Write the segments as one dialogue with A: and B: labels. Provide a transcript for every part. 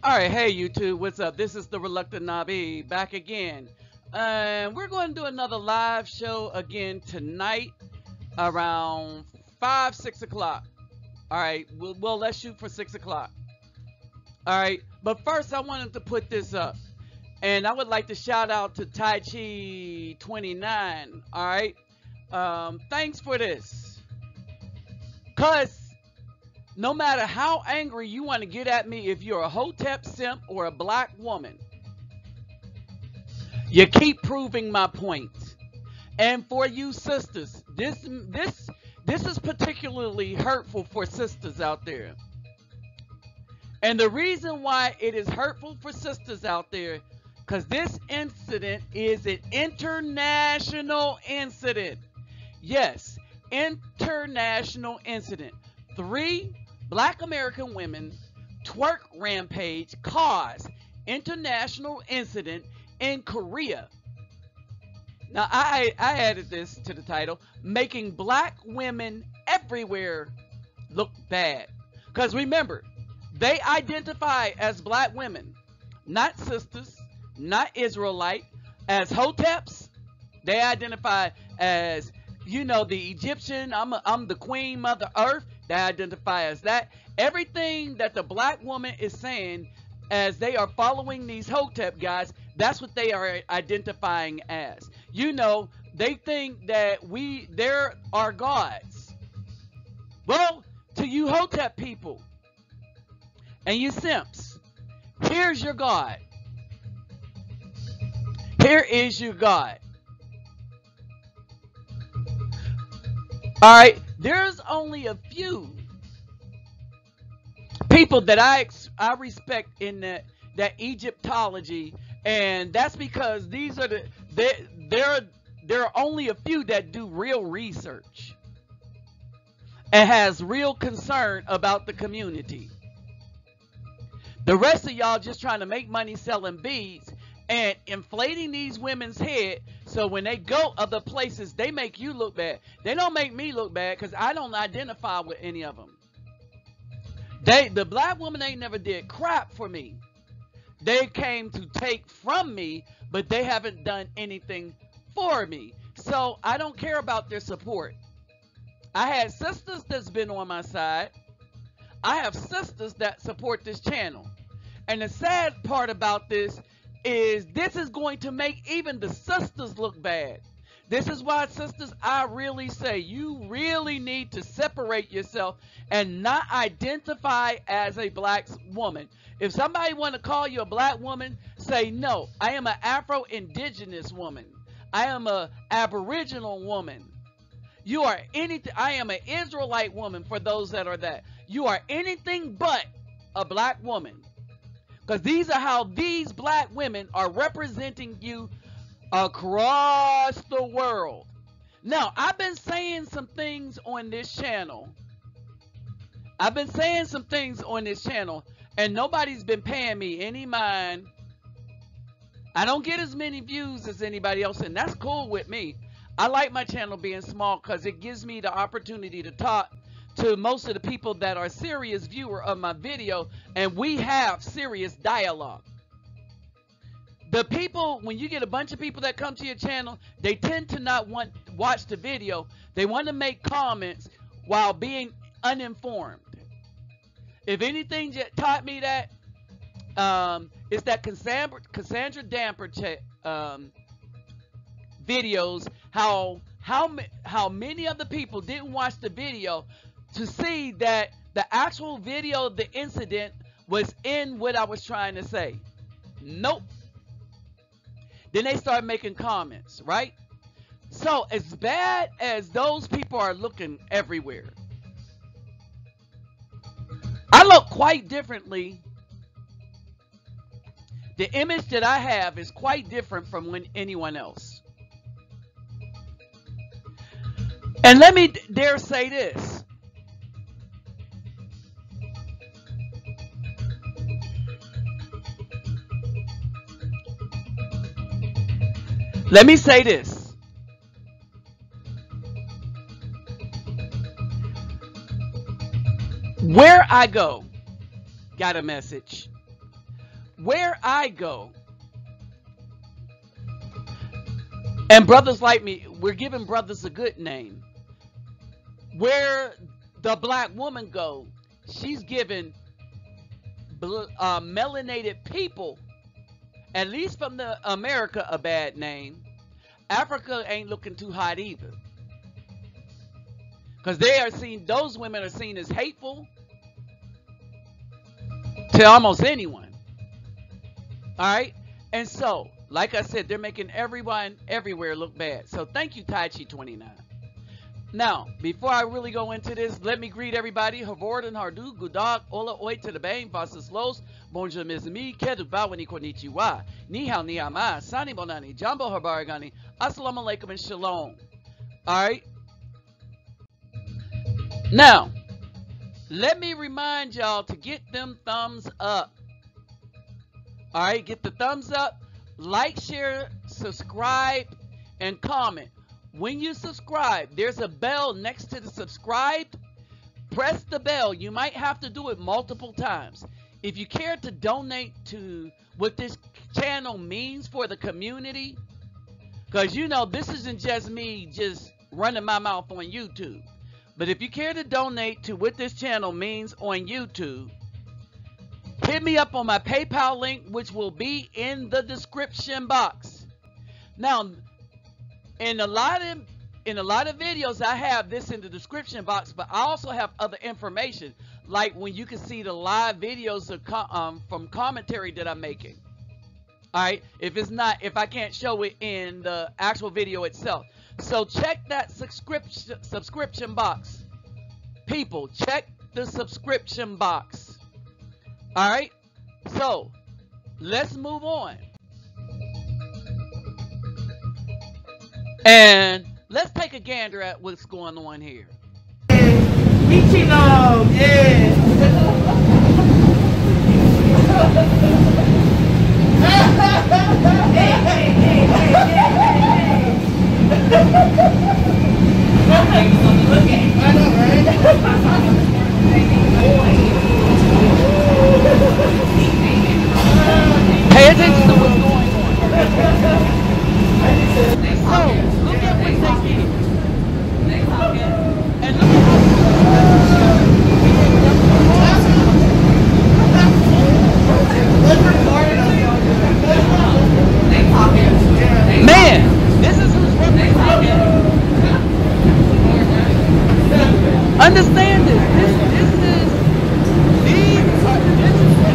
A: All right, hey YouTube, what's up? This is the Reluctant Nabi back again. We're going to do another live show again tonight around 5, 6 o'clock. All right, well, let's shoot for 6 o'clock. All right, but first I wanted to put this up. And I would like to shout out to Tai Chi 29. All right, thanks for this. Because no matter how angry you want to get at me, if you're a Hotep simp or a black woman, you keep proving my point. And for you sisters, this is particularly hurtful for sisters out there. And the reason why it is hurtful for sisters out there, because this incident is an international incident. Yes, international incident. 3 Black American women twerk rampage caused international incident in Korea. Now I added this to the title, making black women everywhere look bad. Because remember, they identify as black women, not sisters, not Israelite, as Hoteps. They identify as, you know, the Egyptian, I'm the Queen Mother Earth. They identify as that. Everything that the black woman is saying as they are following these Hotep guys, that's what they are identifying as. You know, they think that they're our gods. Well, to you Hotep people and you simps, here's your God. Here is your God. All right, there's only a few people that I respect in that Egyptology, and that's because these are there are only a few that do real research and has real concern about the community. The rest of y'all just trying to make money selling beads and inflating these women's head, so when they go other places, they make you look bad. They don't make me look bad because I don't identify with any of them. The black woman ain't never did crap for me. They came to take from me, but they haven't done anything for me. So I don't care about their support. I had sisters that's been on my side. I have sisters that support this channel. And the sad part about this is going to make even the sisters look bad. This is why, sisters, I really say you really need to separate yourself and not identify as a black woman. If somebody want to call you a black woman, say no. I am an Afro-Indigenous woman. I am an Aboriginal woman. You are anything. I am an Israelite woman for those that are that. You are anything but a black woman. Because these are how these black women are representing you across the world. Now, I've been saying some things on this channel. And nobody's been paying me any mind. I don't get as many views as anybody else, and that's cool with me. I like my channel being small because it gives me the opportunity to talk to most of the people that are serious viewer of my video, and we have serious dialogue. The people, when you get a bunch of people that come to your channel, they tend to not want to watch the video. They want to make comments while being uninformed. If anything taught me that, it's that Cassandra Damper videos, how many of the people didn't watch the video to see that the actual video of the incident was in what I was trying to say. Nope. Then they start making comments, right? So as bad as those people are looking everywhere, I look quite differently. The image that I have is quite different from anyone else. And let me dare say this. Let me say this. Where I go, got a message. where I go, and brothers like me, we're giving brothers a good name. Where the black woman go, she's giving melanated people, at least from the America, a bad name. Africa ain't looking too hot either, because those women are seen as hateful to almost anyone. All right, and so, like I said, they're making everyone everywhere look bad. So thank you, Tai Chi 29. Now, before I really go into this, let me greet everybody. Havorden, Hardu, Gudag, Ola, Oi, to the Bang, Vasas Los, Bonjour, Ms. Mi, Kedu, Bawani, Konnichiwa, Ni Hao, Ni Ama, Sani Bonani, Jambo Habaragani, Assalamu Alaikum, and Shalom. All right. Now, let me remind y'all to get them thumbs up. All right, get the thumbs up, like, share, subscribe, and comment. When you subscribe, there's a bell next to the subscribe. Press the bell. You might have to do it multiple times. If you care to donate to what this channel means for the community, because you know this isn't just me just running my mouth on YouTube. But if you care to donate to what this channel means on YouTube, hit me up on my PayPal link, which will be in the description box. Now, in a lot of videos, I have this in the description box, but I also have other information, like when you can see the live videos of from commentary that I'm making. All right, if I can't show it in the actual video itself. So check that subscription box. People, check the subscription box. All right, so let's move on. And let's take a gander at what's going on here.
B: Michino, yeah.
A: Pay attention to what's going on. So, look at what they did. And look at man, this is who's representing. Understand this. This is what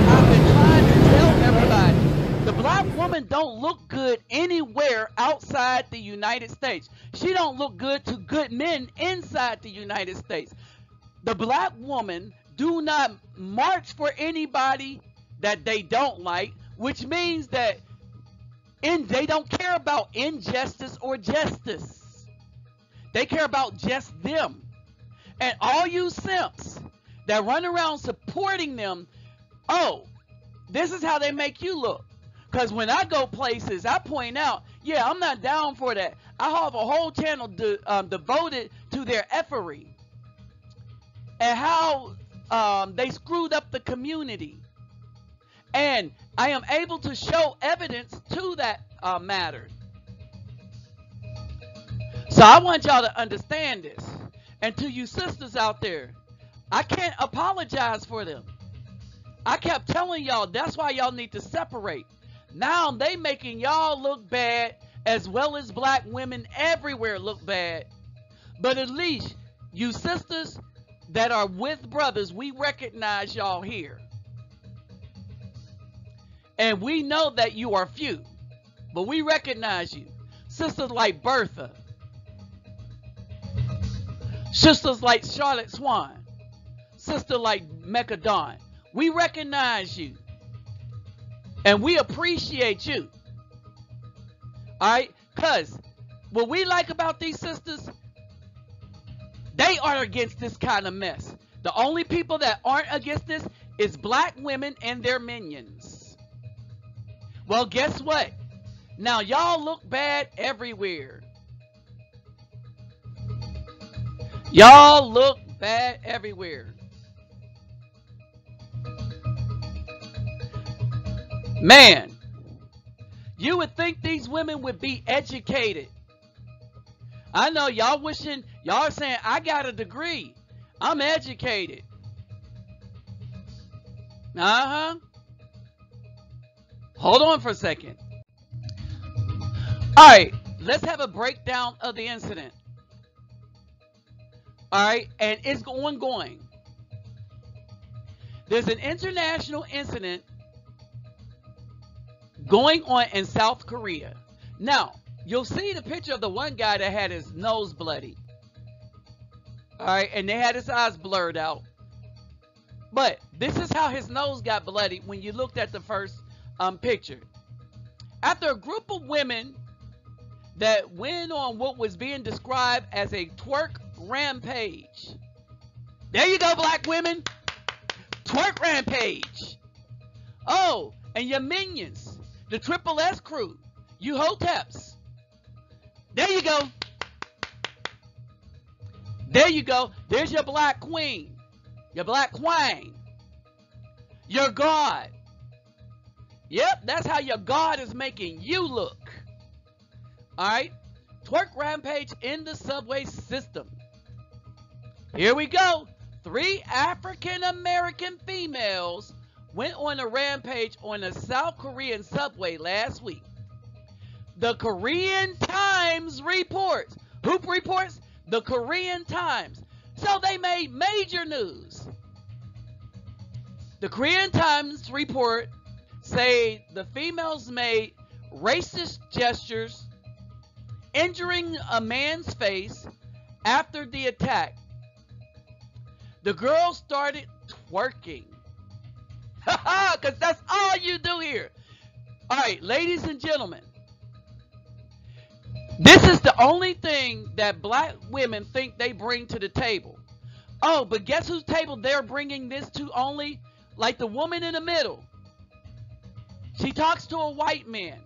A: I've been trying to tell everybody. The black woman don't look good anywhere outside the United States. She don't look good to good men inside the United States. The black woman do not march for anybody that they don't like, which means that they don't care about injustice or justice. They care about just them. And all you simps that run around supporting them, oh, this is how they make you look. Because when I go places, I point out, yeah, I'm not down for that. I have a whole channel devoted to their effery and how they screwed up the community. And I am able to show evidence to that matter. So I want y'all to understand this. And to you sisters out there, I can't apologize for them. I kept telling y'all, that's why y'all need to separate. Now they making y'all look bad, as well as black women everywhere look bad. But at least you sisters that are with brothers, we recognize y'all here. And we know that you are few, but we recognize you. Sisters like Bertha. Sisters like Charlotte Swan. Sister like Mecca Dawn. We recognize you. And we appreciate you. Alright? Because what we like about these sisters, they are against this kind of mess. The only people that aren't against this is black women and their minions. Well, guess what? Now y'all look bad everywhere. Y'all look bad everywhere. Man, you would think these women would be educated. I know y'all wishing, y'all are saying, I got a degree. I'm educated. Hold on for a second. All right, let's have a breakdown of the incident. All right, and it's ongoing. There's an international incident going on in South Korea. Now, you'll see the picture of the one guy that had his nose bloody. All right, and they had his eyes blurred out. But this is how his nose got bloody when you looked at the first picture. After a group of women that went on what was being described as a twerk rampage. There you go, black women. Twerk rampage. Oh, and your minions, the Triple S crew, you hoteps. There you go. There you go. There's your black queen. Your black queen. Your God. Yep, that's how your God is making you look. Alright? Twerk rampage in the subway system. Here we go. 3 African American females went on a rampage on a South Korean subway last week. The Korean Times reports. Who reports? The Korean Times. So they made major news. The Korean Times report say the females made racist gestures, injuring a man's face after the attack. The girls started twerking. Because that's all you do here. All right, ladies and gentlemen. This is the only thing that black women think they bring to the table. Oh, but guess whose table they're bringing this to only? Like the woman in the middle. She talks to a white man.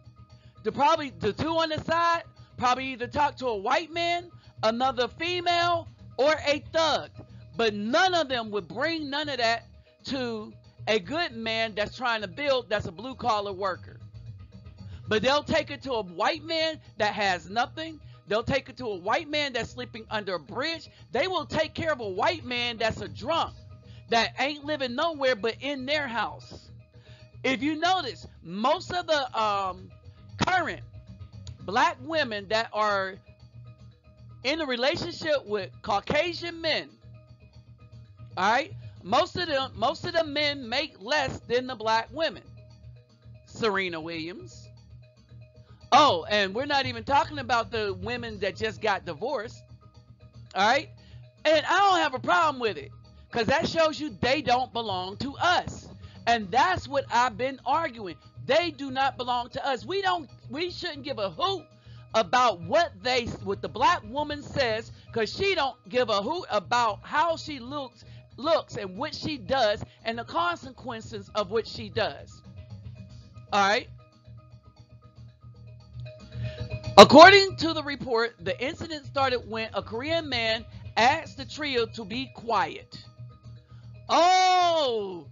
A: The two on the side probably either talk to a white man, another female, or a thug. But none of them would bring none of that to a good man that's trying to build, that's a blue-collar worker. But they'll take it to a white man that has nothing. They'll take it to a white man that's sleeping under a bridge. They will take care of a white man that's a drunk, that ain't living nowhere but in their house. If you notice, most of the current black women that are in a relationship with Caucasian men, all right, most of the men make less than the black women. Serena Williams. Oh, and we're not even talking about the women that just got divorced. All right? And I don't have a problem with it, because that shows you they don't belong to us. And that's what I've been arguing. They do not belong to us. We shouldn't give a hoot about what the black woman says, because she don't give a hoot about how she looks and what she does and the consequences of what she does. All right? According to the report, the incident started when a Korean man asked the trio to be quiet. Oh,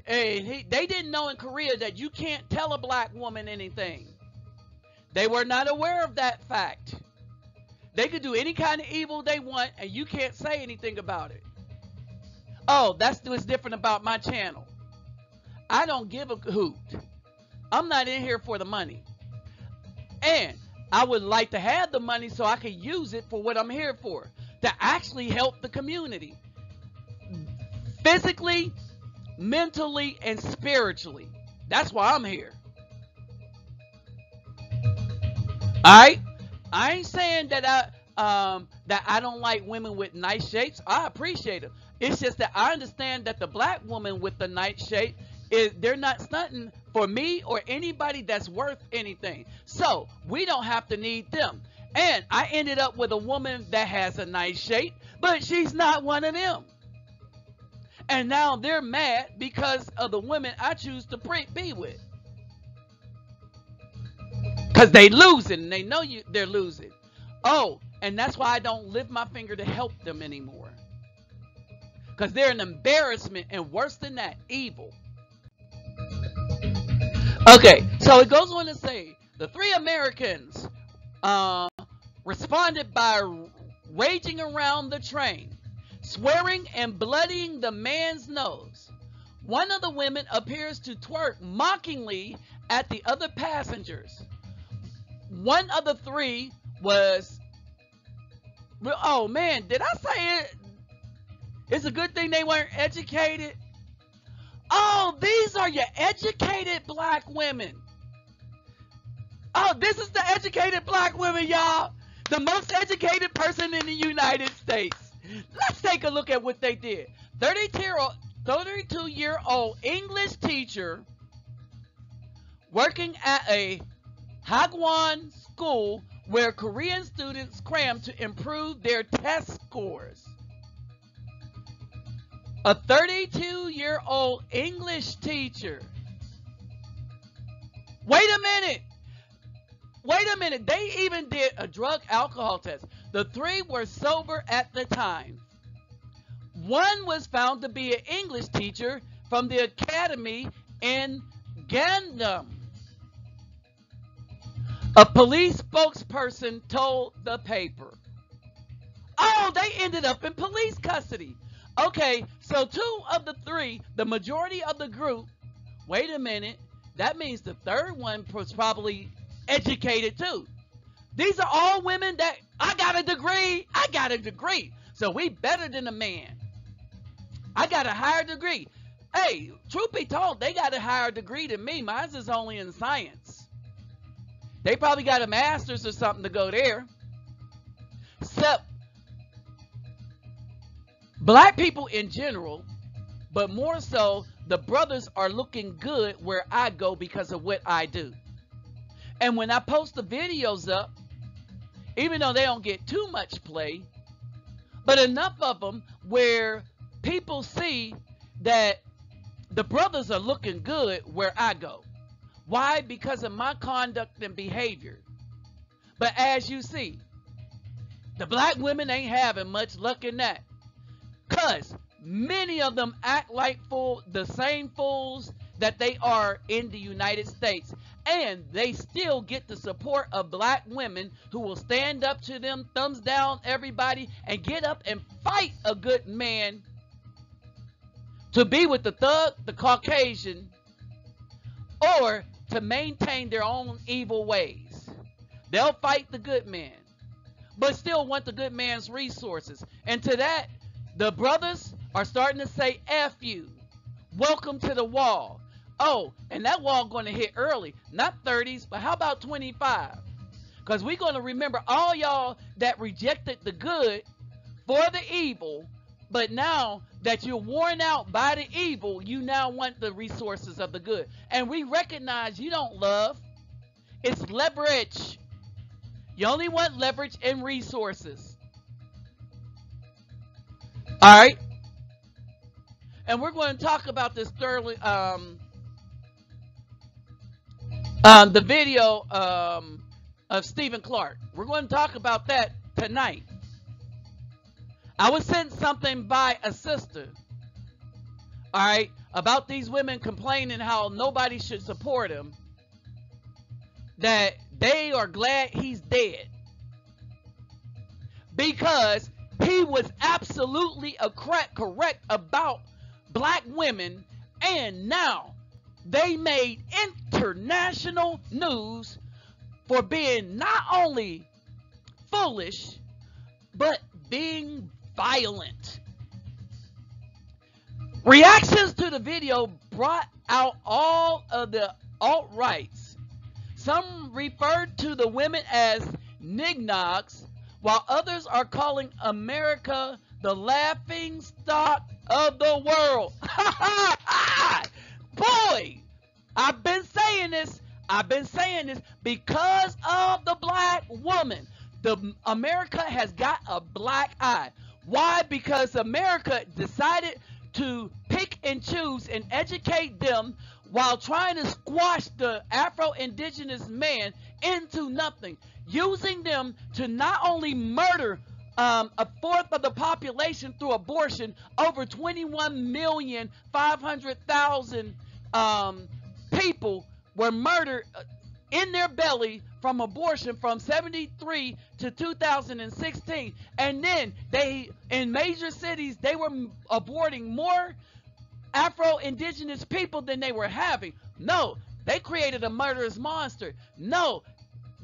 A: and they didn't know in Korea that you can't tell a black woman anything. They were not aware of that fact. They could do any kind of evil they want, and you can't say anything about it. Oh, that's what's different about my channel. I don't give a hoot. I'm not in here for the money. And I would like to have the money so I could use it for what I'm here for, to actually help the community. Physically, mentally, and spiritually. That's why I'm here. Alright? I ain't saying that I don't like women with nice shapes. I appreciate them. It's just that I understand that the black woman with the nice shape, they're not stunting for me or anybody that's worth anything. So we don't have to need them. And I ended up with a woman that has a nice shape, but she's not one of them. And now they're mad because of the women I choose to be with. Because they losing, and they know they're losing. Oh, and that's why I don't lift my finger to help them anymore. Because they're an embarrassment, and worse than that, evil. Okay, so it goes on to say the three Americans uh, responded by raging around the train, swearing and bloodying the man's nose. One of the women appears to twerk mockingly at the other passengers. One of the three was, oh man, did I say it? It's a good thing they weren't educated. Oh, these are your educated black women. Oh, this is the educated black women, y'all. The most educated person in the United States. Let's take a look at what they did. 32-year-old English teacher working at a Hagwon school where Korean students cram to improve their test scores. A 32-year-old English teacher. Wait a minute. They even did a drug alcohol test. The three were sober at the time. One was found to be an English teacher from the academy in Gandam. A police spokesperson told the paper. Oh, they ended up in police custody. Okay, so two of the three, the majority of the group, wait a minute, that means the third one was probably educated too. These are all women that, I got a degree, so we better than a man. I got a higher degree. Hey, truth be told, they got a higher degree than me. Mine's is only in science. They probably got a master's or something to go there. Except black people in general, but more so, the brothers are looking good where I go because of what I do. And when I post the videos up, even though they don't get too much play, but enough of them where people see that the brothers are looking good where I go. Why? Because of my conduct and behavior. But as you see, the black women ain't having much luck in that. Because many of them act like the same fools that they are in the United States. And they still get the support of black women who will stand up to them, thumbs down everybody, and get up and fight a good man to be with the thug, the Caucasian, or to maintain their own evil ways. They'll fight the good man, but still want the good man's resources. And to that, the brothers are starting to say, F you. Welcome to the wall. Oh, and that wall going to hit early. Not 30s, but how about 25? Because we're going to remember all y'all that rejected the good for the evil, but now that you're worn out by the evil, you now want the resources of the good. And we recognize you don't love. It's leverage. You only want leverage and resources. All right. And we're going to talk about this thoroughly. The video of Stephen Clark. We're going to talk about that tonight. I was sent something by a sister, all right, about these women complaining how nobody should support him, that they are glad he's dead because he was absolutely correct about black women, and now they made international news for being not only foolish, but being violent. Reactions to the video brought out all of the alt-rights. Some referred to the women as nignogs, while others are calling America the laughing stock of the world. Boy, I've been saying this because of the black woman. America has got a black eye. Why? Because America decided to pick and choose and educate them while trying to squash the Afro-Indigenous man into nothing, using them to not only murder a fourth of the population through abortion, over 21,500,000 people were murdered in their belly from abortion from 73 to 2016. And then they, in major cities, they were aborting more Afro-Indigenous people than they were having. No, they created a murderous monster. No,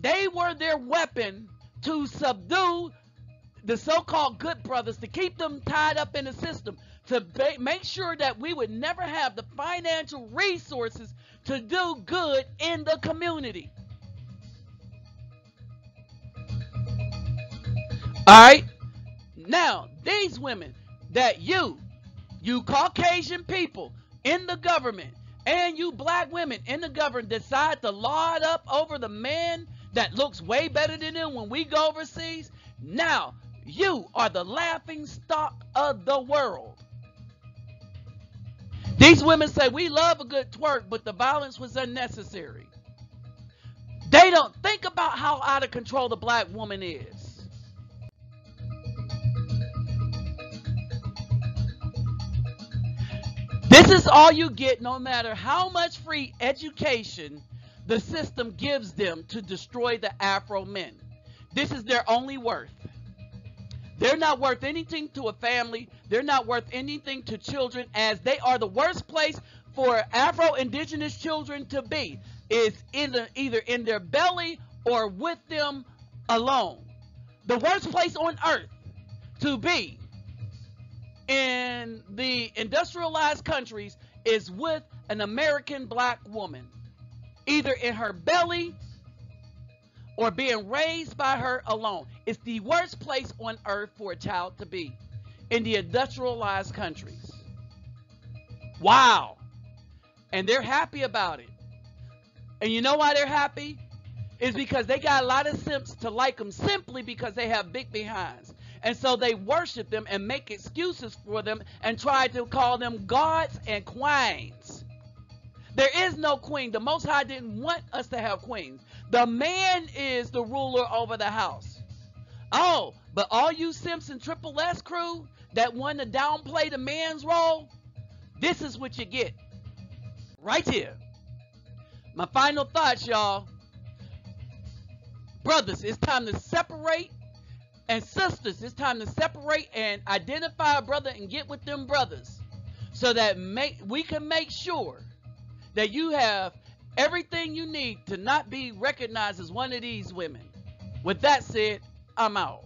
A: they were their weapon to subdue the so-called good brothers, to keep them tied up in the system, to make sure that we would never have the financial resources to do good in the community. All right? Now, these women that you Caucasian people in the government, and you black women in the government decide to lord up over the man that looks way better than them when we go overseas, now you are the laughing stock of the world. These women say, we love a good twerk, but the violence was unnecessary. They don't think about how out of control the black woman is. This is all you get, no matter how much free education the system gives them to destroy the Afro men. This is their only worth. They're not worth anything to a family. They're not worth anything to children, as they are the worst place for Afro-Indigenous children to be, is either in their belly or with them alone. The worst place on earth to be in the industrialized countries is with an American black woman, either in her belly or being raised by her alone. It's the worst place on earth for a child to be, in the industrialized countries. Wow. And they're happy about it. And you know why they're happy? It's because they got a lot of simps to like them, simply because they have big behinds. And so they worship them and make excuses for them and try to call them gods and queens. There is no queen. The Most High didn't want us to have queens. The man is the ruler over the house. Oh, but all you simps and Triple S crew that want to downplay the man's role, this is what you get right here. My final thoughts, y'all. Brothers, it's time to separate. And sisters, it's time to separate and identify a brother and get with them brothers, so that we can make sure that you have everything you need to not be recognized as one of these women. With that said, I'm out.